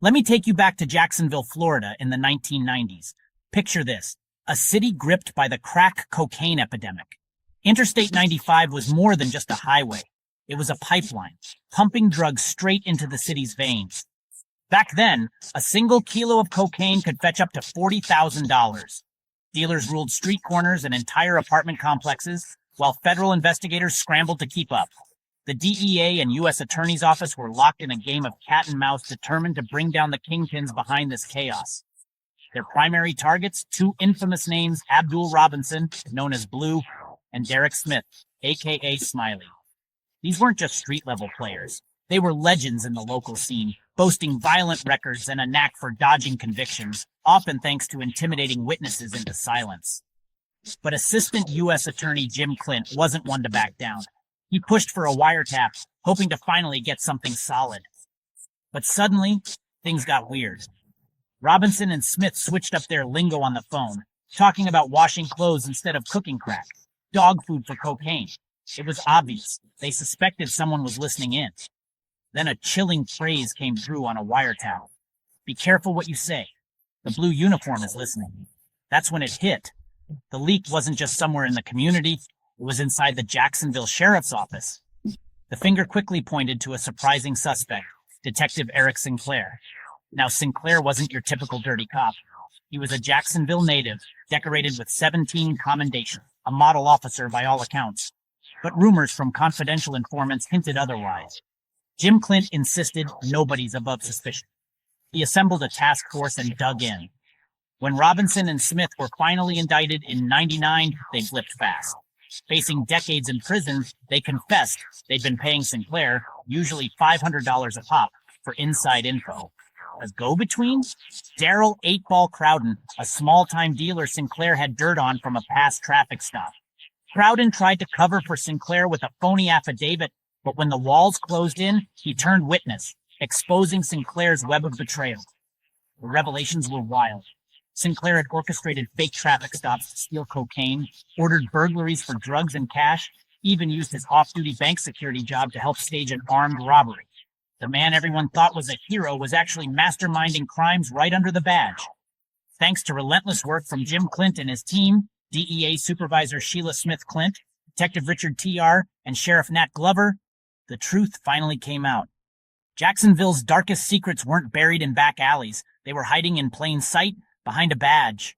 Let me take you back to Jacksonville, Florida in the 1990s. Picture this, a city gripped by the crack cocaine epidemic. Interstate 95 was more than just a highway. It was a pipeline, pumping drugs straight into the city's veins. Back then, a single kilo of cocaine could fetch up to $40,000. Dealers ruled street corners and entire apartment complexes, while federal investigators scrambled to keep up. The DEA and U.S. Attorney's Office were locked in a game of cat and mouse, determined to bring down the kingpins behind this chaos. Their primary targets, two infamous names, Abdul Robinson, known as Blue, and Derek Smith, aka Smiley. These weren't just street-level players. They were legends in the local scene, boasting violent records and a knack for dodging convictions, often thanks to intimidating witnesses into silence. But Assistant U.S. Attorney Jim Clint wasn't one to back down. He pushed for a wiretap, hoping to finally get something solid. But suddenly, things got weird. Robinson and Smith switched up their lingo on the phone, talking about washing clothes instead of cooking crack, dog food for cocaine. It was obvious. They suspected someone was listening in. Then a chilling phrase came through on a wiretap. Be careful what you say. The blue uniform is listening. That's when it hit. The leak wasn't just somewhere in the community. It was inside the Jacksonville Sheriff's Office. The finger quickly pointed to a surprising suspect, Detective Eric Sinclair. Now, Sinclair wasn't your typical dirty cop. He was a Jacksonville native, decorated with 17 commendations, a model officer by all accounts. But rumors from confidential informants hinted otherwise. Jim Clint insisted nobody's above suspicion. He assembled a task force and dug in. When Robinson and Smith were finally indicted in '99, they flipped fast. Facing decades in prison, they confessed they'd been paying Sinclair, usually $500 a pop, for inside info. As go-between, Daryl 8-Ball Crowden, a small-time dealer Sinclair had dirt on from a past traffic stop. Crowden tried to cover for Sinclair with a phony affidavit, but when the walls closed in, he turned witness, exposing Sinclair's web of betrayal. The revelations were wild. Sinclair had orchestrated fake traffic stops to steal cocaine, ordered burglaries for drugs and cash, even used his off-duty bank security job to help stage an armed robbery. The man everyone thought was a hero was actually masterminding crimes right under the badge. Thanks to relentless work from Jim Clint and his team, DEA Supervisor Sheila Smith Clint, Detective Richard T.R., and Sheriff Nat Glover, the truth finally came out. Jacksonville's darkest secrets weren't buried in back alleys. They were hiding in plain sight behind a badge.